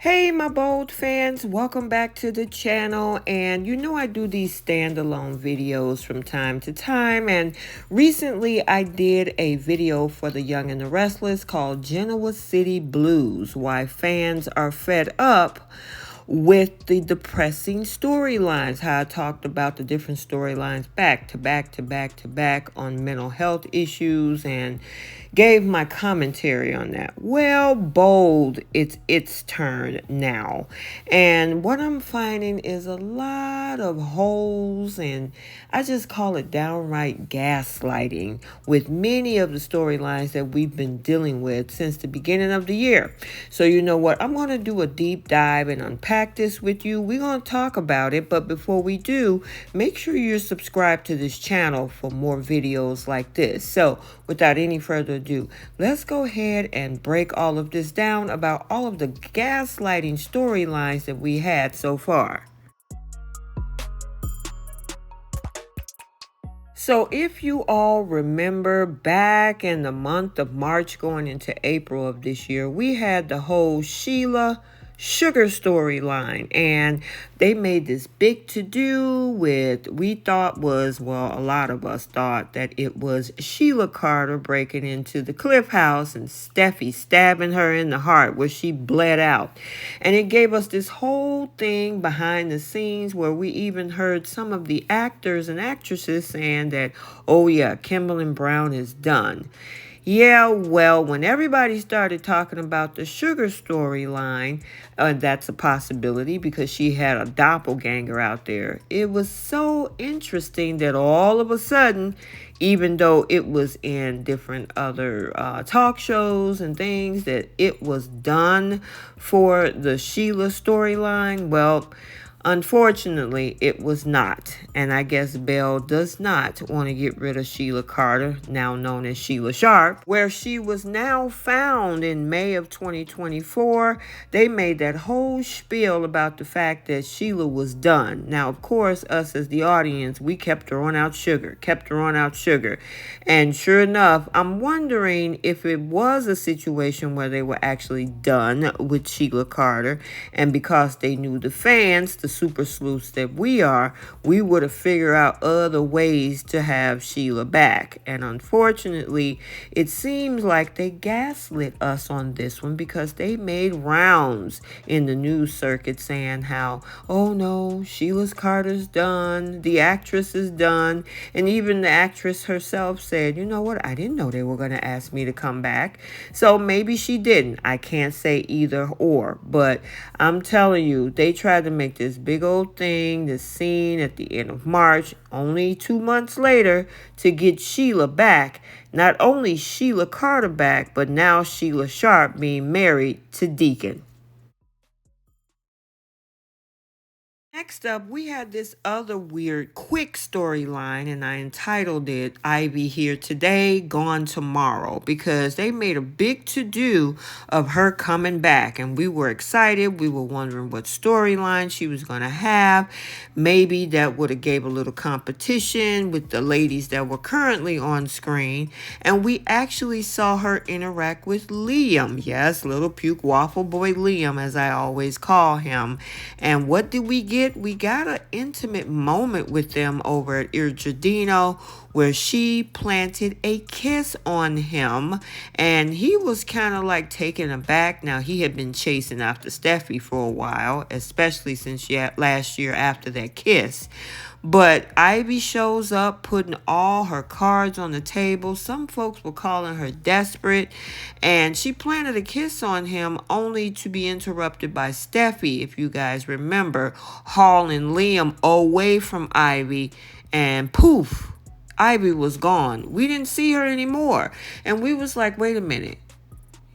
Hey, my bold fans, welcome back to the channel. And you know, I do these standalone videos from time to time. And recently, I did a video for the Young and the Restless called Genoa City Blues, Why Fans Are Fed Up with the depressing storylines. How I talked about the different storylines back to back to back to back on mental health issues and gave my commentary on that. Well, bold, it's its turn now. And what I'm finding is a lot of holes, and I just call it downright gaslighting with many of the storylines that we've been dealing with since the beginning of the year. So you know what? I'm going to do a deep dive and unpack this with you. We're going to talk about it, but before we do, make sure you're subscribed to this channel for more videos like this. So without any further ado, let's go ahead and break all of this down about all of the gaslighting storylines that we had so far. So if you all remember back in the month of March going into April of this year, we had the whole Sheila sugar storyline, and they made this big to-do with, we thought was, well, a lot of us thought that it was Sheila Carter breaking into the Cliff House and Steffi stabbing her in the heart where she bled out. And it gave us this whole thing behind the scenes where we even heard some of the actors and actresses saying that, oh yeah, Kimberly Brown is done. Yeah, well, when everybody started talking about the sugar storyline, that's a possibility because she had a doppelganger out there. It was so interesting that all of a sudden, even though it was in different other talk shows and things, that it was done for the Sheila storyline. Well, unfortunately, it was not. And I guess Belle does not want to get rid of Sheila Carter, now known as Sheila Sharp, where she was now found in May of 2024. They made that whole spiel about the fact that Sheila was done. Now, of course, us as the audience, we kept throwing out sugar, And sure enough, I'm wondering if it was a situation where they were actually done with Sheila Carter. And because they knew the fans, the super sleuths that we are, we would have figured out other ways to have Sheila back. And unfortunately, it seems like they gaslit us on this one because they made rounds in the news circuit saying how, oh no, Sheila Carter's done, the actress is done. And even the actress herself said, you know what, I didn't know they were going to ask me to come back. So maybe she didn't. I can't say either or, but I'm telling you, they tried to make this big old thing, this scene at the end of March, only 2 months later, to get Sheila back. Not only Sheila Carter back, but now Sheila Sharp being married to Deacon. Next up, we had this other weird quick storyline, and I entitled it Ivy Here Today, Gone Tomorrow, because they made a big to-do of her coming back, and we were excited. We were wondering what storyline she was going to have. Maybe that would have gave a little competition with the ladies that were currently on screen, and we actually saw her interact with Liam. Yes, little puke waffle boy Liam, as I always call him. And what did we get? We got an intimate moment with them over at Il Giardino where she planted a kiss on him, and he was kind of like taken aback. Now, he had been chasing after Steffi for a while, especially since last year after that kiss. But Ivy shows up putting all her cards on the table. Some folks were calling her desperate. And she planted a kiss on him only to be interrupted by Steffi, if you guys remember, hauling Liam away from Ivy. And poof, Ivy was gone. We didn't see her anymore. And we was like, wait a minute.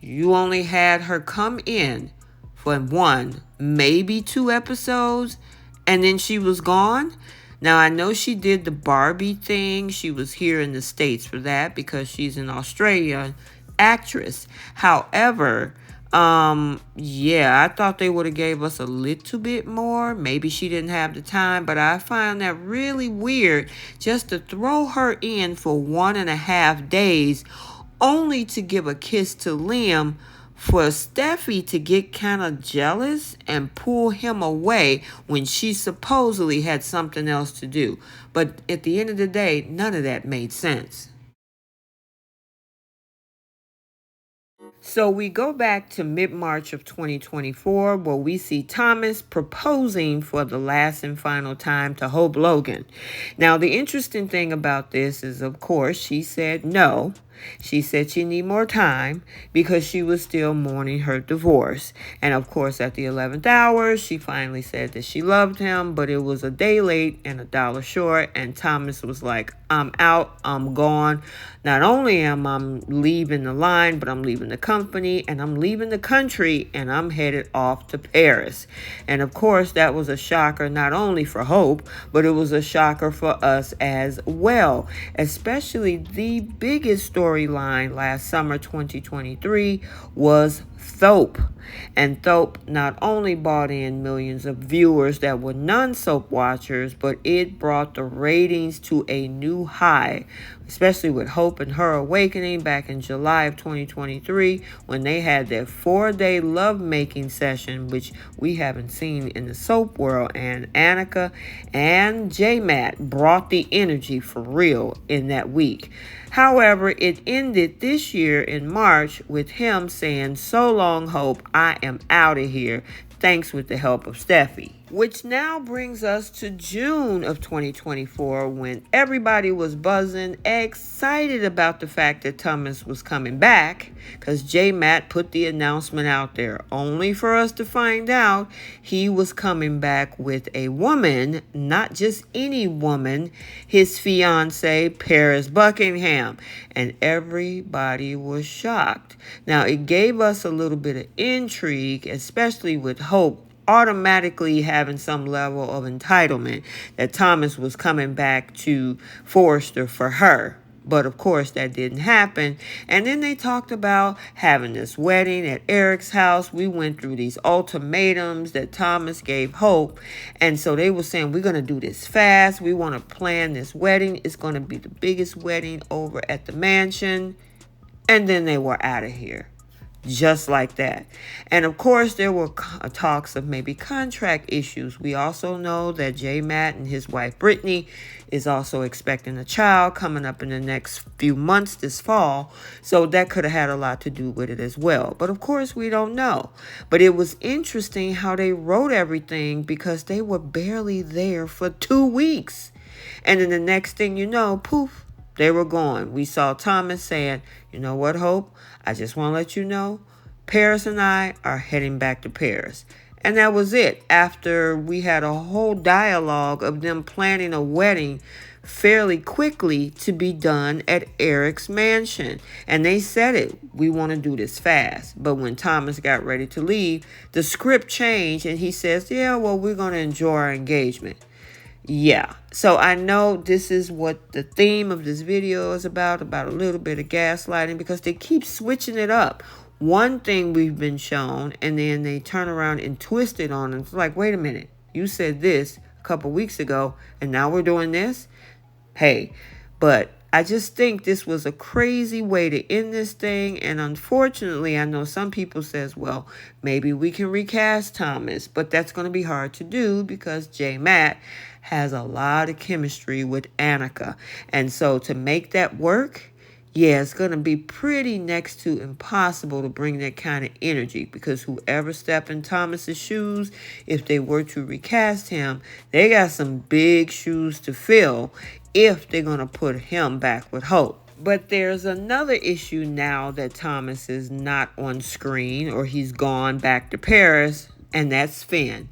You only had her come in for 1, maybe 2 episodes, and then she was gone? Now, I know she did the Barbie thing. She was here in the States for that because she's an Australian actress. However, yeah, I thought they would have gave us a little bit more. Maybe she didn't have the time, but I find that really weird just to throw her in for 1.5 days only to give a kiss to Liam for Steffi to get kind of jealous and pull him away when she supposedly had something else to do. But at the end of the day, none of that made sense. So we go back to mid-March of 2024 where we see Thomas proposing for the last and final time to Hope Logan. Now, the interesting thing about this is, of course, she said no. She said she need more time because she was still mourning her divorce. And of course, at the 11th hour, she finally said that she loved him, but it was a day late and $1 short. And Thomas was like, I'm out, I'm gone. Not only am I leaving the line, but I'm leaving the company and I'm leaving the country and I'm headed off to Paris. And of course, that was a shocker, not only for Hope, but it was a shocker for us as well. Especially the biggest storyline last summer 2023 was Thope. And Thope not only brought in millions of viewers that were non-soap watchers, but it brought the ratings to a new high, especially with Hope and Her Awakening back in July of 2023 when they had their 4-day lovemaking session, which we haven't seen in the soap world. And Annika and J-Matt brought the energy for real in that week. However, it ended this year in March with him saying, "So long, Hope, I am out of here. Thanks," with the help of Steffi. Which now brings us to June of 2024 when everybody was buzzing, excited about the fact that Thomas was coming back because J-Matt put the announcement out there, only for us to find out he was coming back with a woman, not just any woman, his fiancée, Paris Buckingham. And everybody was shocked. Now, it gave us a little bit of intrigue, especially with Hope automatically having some level of entitlement that Thomas was coming back to Forrester for her. But of course that didn't happen. And then they talked about having this wedding at Eric's house. We went through these ultimatums that Thomas gave Hope. And so they were saying, we're going to do this fast. We want to plan this wedding. It's going to be the biggest wedding over at the mansion. And then they were out of here. Just like that. And of course, there were talks of maybe contract issues. We also know that J-Matt and his wife Brittany is also expecting a child coming up in the next few months this fall. So that could have had a lot to do with it as well. But of course, we don't know. But it was interesting how they wrote everything because they were barely there for 2 weeks. And then the next thing you know, poof, they were gone. We saw Thomas saying, "You know what, Hope? I just want to let you know, Paris and I are heading back to Paris." And that was it. After we had a whole dialogue of them planning a wedding fairly quickly to be done at Eric's mansion. And they said it, we want to do this fast. But when Thomas got ready to leave, the script changed and he says, yeah, well, we're going to enjoy our engagement. Yeah, so I know this is what the theme of this video is about a little bit of gaslighting because they keep switching it up. One thing we've been shown and then they turn around and twist it on and it's like, wait a minute, you said this a couple weeks ago and now we're doing this? Hey, but I just think this was a crazy way to end this thing. And unfortunately, I know some people says, well, maybe we can recast Thomas, but that's going to be hard to do because J-Matt has a lot of chemistry with Annika. And so to make that work, yeah, it's going to be pretty next to impossible to bring that kind of energy because whoever stepped in Thomas's shoes, if they were to recast him, they got some big shoes to fill if they're going to put him back with Hope. But there's another issue now that Thomas is not on screen or he's gone back to Paris, and that's Finn.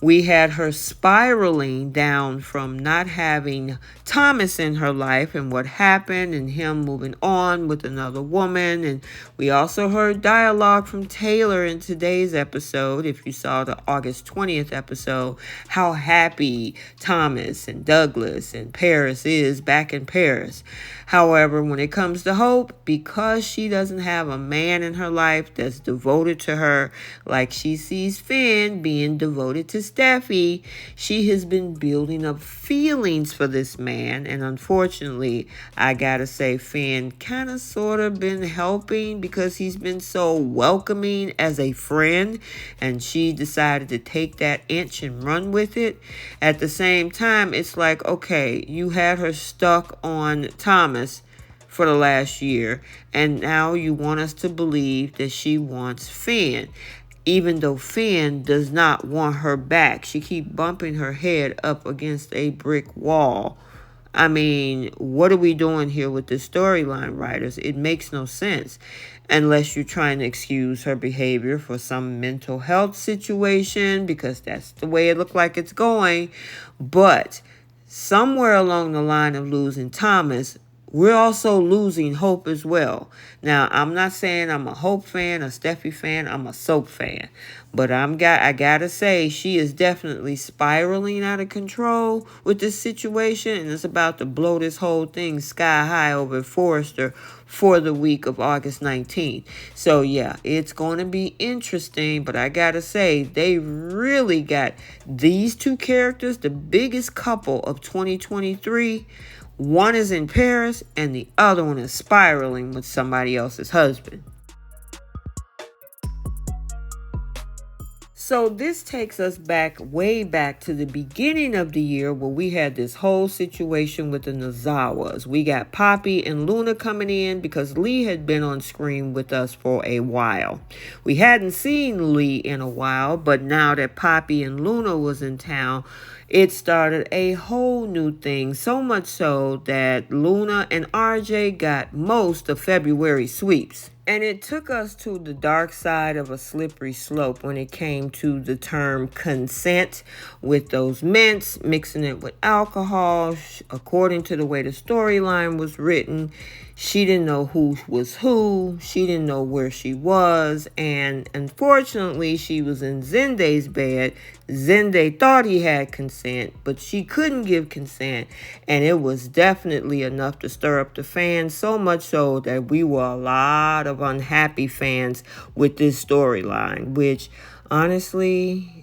We had her spiraling down from not having Thomas in her life and what happened and him moving on with another woman. And we also heard dialogue from Taylor in today's episode, if you saw the August 20th episode, how happy Thomas and Douglas and Paris is back in Paris. However, when it comes to Hope, because she doesn't have a man in her life that's devoted to her, like she sees Finn being devoted noted to Steffi, she has been building up feelings for this man. And unfortunately, I gotta say, Finn kind of sort of been helping because he's been so welcoming as a friend. And she decided to take that inch and run with it. At the same time, it's like, okay, you had her stuck on Thomas for the last year, and now you want us to believe that she wants Finn, even though Finn does not want her back. She keep bumping her head up against a brick wall. I mean, what are we doing here with this storyline, writers? It makes no sense unless you're trying to excuse her behavior for some mental health situation, because that's the way it looked like it's going. But somewhere along the line of losing Thomas, we're also losing Hope as well. Now, I'm not saying I'm a Hope fan, a Steffi fan, I'm a Soap fan. But I gotta say, she is definitely spiraling out of control with this situation, and it's about to blow this whole thing sky high over at Forrester for the week of August 19th. So yeah, it's going to be interesting, but I gotta say, they really got these two characters, the biggest couple of 2023. One is in Paris and the other one is spiraling with somebody else's husband. So this takes us back, way back to the beginning of the year, where we had this whole situation with the Nozawas. We got Poppy and Luna coming in because Lee had been on screen with us for a while. We hadn't seen Lee in a while, but now that Poppy and Luna was in town, it started a whole new thing, so much so that Luna and RJ got most of February sweeps. And it took us to the dark side of a slippery slope when it came to the term consent, with those mints, mixing it with alcohol. According to the way the storyline was written, she didn't know who was who. She didn't know where she was. And unfortunately, she was in Zende's bed. Zende thought he had consent, but she couldn't give consent. And it was definitely enough to stir up the fans, so much so that we were a lot of unhappy fans with this storyline, which honestly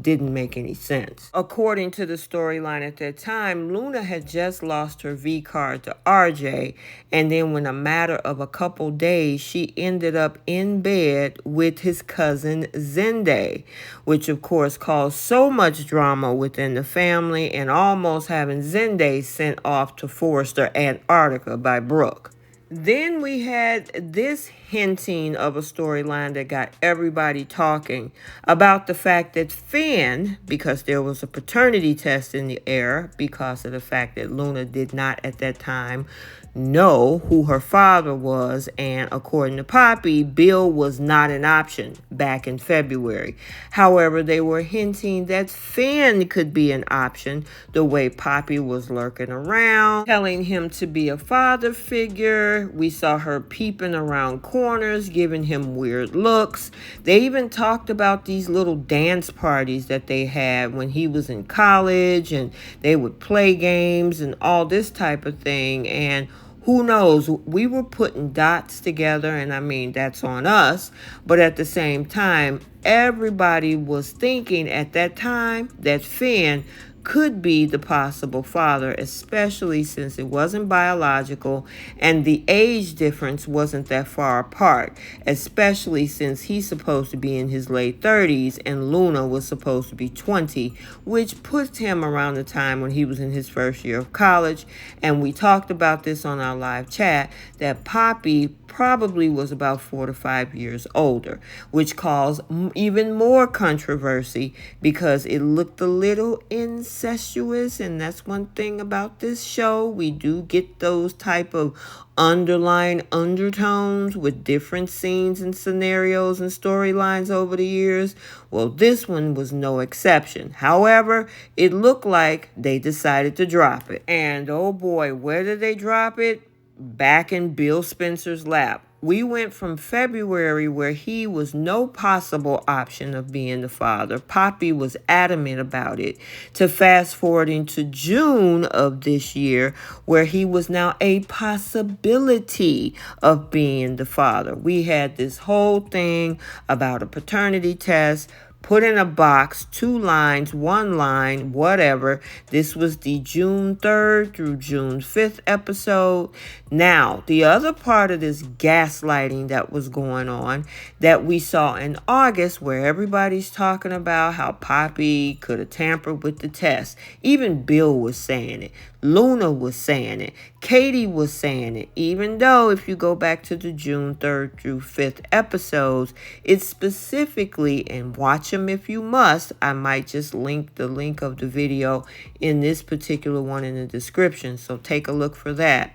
didn't make any sense. According to the storyline at that time, Luna had just lost her V card to RJ, and then in a matter of a couple days, she ended up in bed with his cousin Zende, which of course caused so much drama within the family and almost having Zende sent off to Forrester, Antarctica by Brooke. Then we had this hinting of a storyline that got everybody talking about the fact that Finn, because there was a paternity test in the air because of the fact that Luna did not at that time know who her father was, and according to Poppy, Bill was not an option back in February. However, they were hinting that Finn could be an option, the way Poppy was lurking around, telling him to be a father figure. We saw her peeping around corners, giving him weird looks. They even talked about these little dance parties that they had when he was in college, and they would play games and all this type of thing. And who knows? We were putting dots together, and I mean, that's on us. But at the same time, everybody was thinking at that time that Finn could be the possible father, especially since it wasn't biological and the age difference wasn't that far apart, especially since he's supposed to be in his late 30s and Luna was supposed to be 20, which puts him around the time when he was in his first year of college. And we talked about this on our live chat, that Poppy probably was about 4 to 5 years older, which caused even more controversy because it looked a little incestuous. And that's one thing about this show, we do get those type of underlying undertones with different scenes and scenarios and storylines over the years. Well, this one was no exception. However, it looked like they decided to drop it. And oh boy, where did they drop it? Back in Bill Spencer's lap. We went from February, where he was no possible option of being the father. Poppy was adamant about it, to fast forwarding to June of this year, where he was now a possibility of being the father. We had this whole thing about a paternity test. put in a box, 2 lines, 1 line, whatever. This was the June 3rd through June 5th episode. Now, the other part of this gaslighting that was going on that we saw in August, where everybody's talking about how Poppy could have tampered with the test. Even Bill was saying it. Luna was saying it. Katie was saying it. Even though if you go back to the June 3rd through 5th episodes, it's specifically, and watch them if you must, I might just link the link of the video in this particular one in the description, so take a look for that.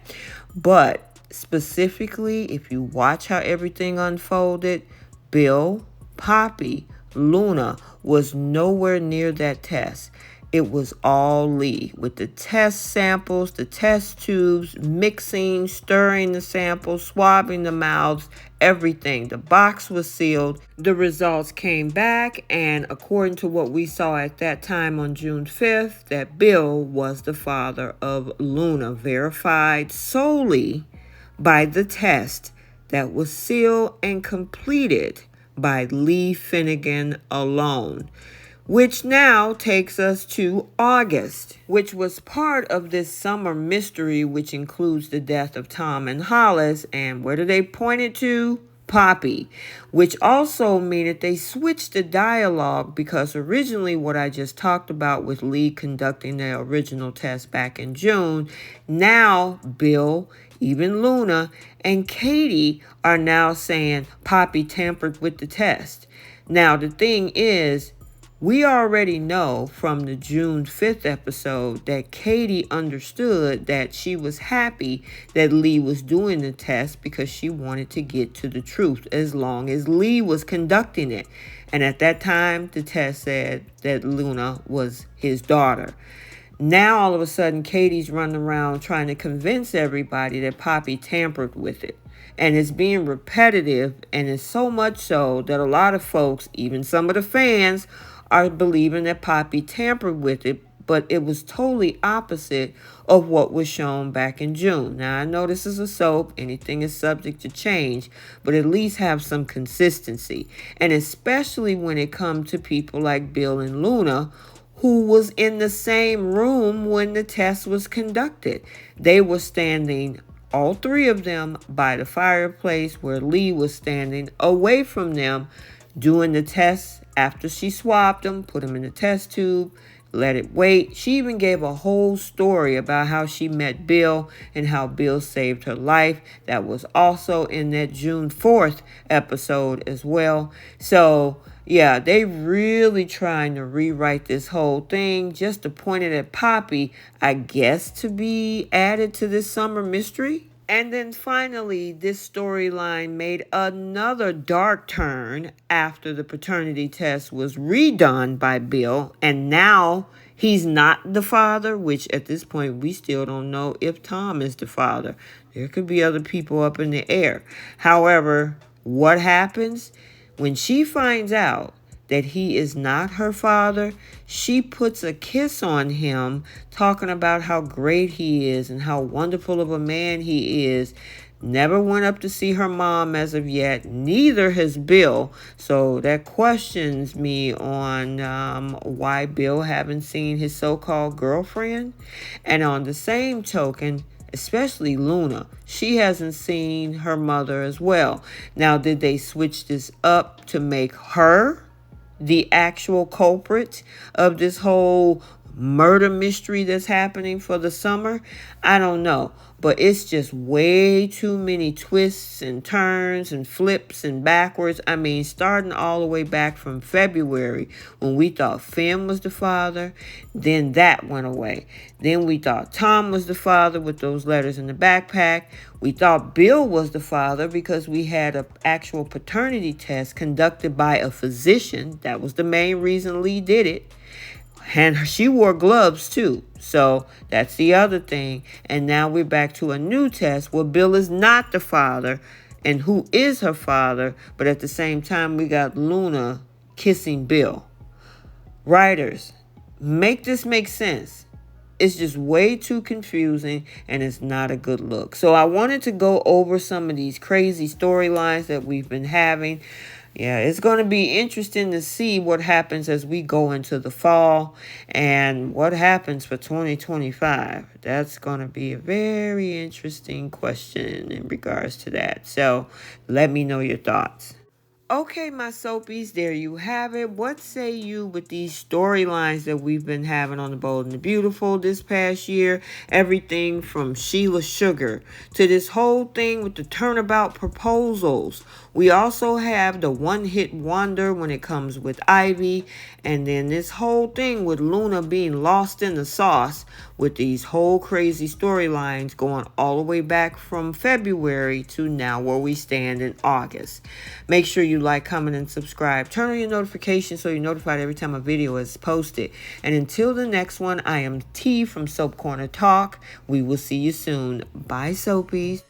But specifically, if you watch how everything unfolded, Bill, Poppy, Luna was nowhere near that test. It was all Lee with the test samples, the test tubes, mixing, stirring the samples, swabbing the mouths, everything. The box was sealed. The results came back, and according to what we saw at that time on June 5th, that Bill was the father of Luna, verified solely by the test that was sealed and completed by Lee Finnegan alone. Which now takes us to August, which was part of this summer mystery, which includes the death of Tom and Hollis. And where do they point it to? Poppy, which also mean that they switched the dialogue, because originally what I just talked about with Lee conducting the original test back in June, now Bill, even Luna, and Katie are now saying Poppy tampered with the test. Now the thing is, we already know from the June 5th episode that Katie understood that she was happy that Lee was doing the test because she wanted to get to the truth as long as Lee was conducting it. And at that time, the test said that Luna was his daughter. Now, all of a sudden, Katie's running around trying to convince everybody that Poppy tampered with it. And it's being repetitive, and it's so much so that a lot of folks, even some of the fans, are believing that Poppy tampered with it, but it was totally opposite of what was shown back in June. Now, I know this is a soap. Anything is subject to change, but at least have some consistency. And especially when it comes to people like Bill and Luna, who was in the same room when the test was conducted. They were standing, all 3 of them, by the fireplace where Lee was standing away from them, doing the test. After she swabbed him, put him in the test tube, let it wait. She even gave a whole story about how she met Bill and how Bill saved her life. That was also in that June 4th episode as well. So, yeah, they really trying to rewrite this whole thing just to point it at Poppy, I guess, to be added to this summer mystery. And then finally, this storyline made another dark turn after the paternity test was redone by Bill. And now he's not the father, which at this point we still don't know if Tom is the father. There could be other people up in the air. However, what happens? When she finds out that he is not her father, she puts a kiss on him, talking about how great he is and how wonderful of a man he is. Never went up to see her mom as of yet. Neither has Bill. So that questions me on why Bill haven't seen his so-called girlfriend. And on the same token, especially Luna, she hasn't seen her mother as well. Now, did they switch this up to make her the actual culprit of this whole murder mystery that's happening for the summer? I don't know. But it's just way too many twists and turns and flips and backwards. I mean, starting all the way back from February when we thought Finn was the father, then that went away. Then we thought Tom was the father with those letters in the backpack. We thought Bill was the father because we had an actual paternity test conducted by a physician. That was the main reason Lee did it. And she wore gloves too. So that's the other thing. And now we're back to a new test where Bill is not the father and who is her father. But at the same time, we got Luna kissing Bill. Writers, make this make sense. It's just way too confusing and it's not a good look. So I wanted to go over some of these crazy storylines that we've been having. Yeah, it's going to be interesting to see what happens as we go into the fall and what happens for 2025. That's going to be a very interesting question in regards to that. So let me know your thoughts. Okay, my soapies, there you have it. What say you with these storylines that we've been having on The Bold and the Beautiful this past year? Everything from Sheila Sugar to this whole thing with the turnabout proposals. We also have the one-hit wonder when it comes with Ivy, and then this whole thing with Luna being lost in the sauce with these whole crazy storylines going all the way back from February to now where we stand in August. Make sure you like, comment, and subscribe. Turn on your notifications so you're notified every time a video is posted. And until the next one, I am T from Soap Corner Talk. We will see you soon. Bye, Soapies.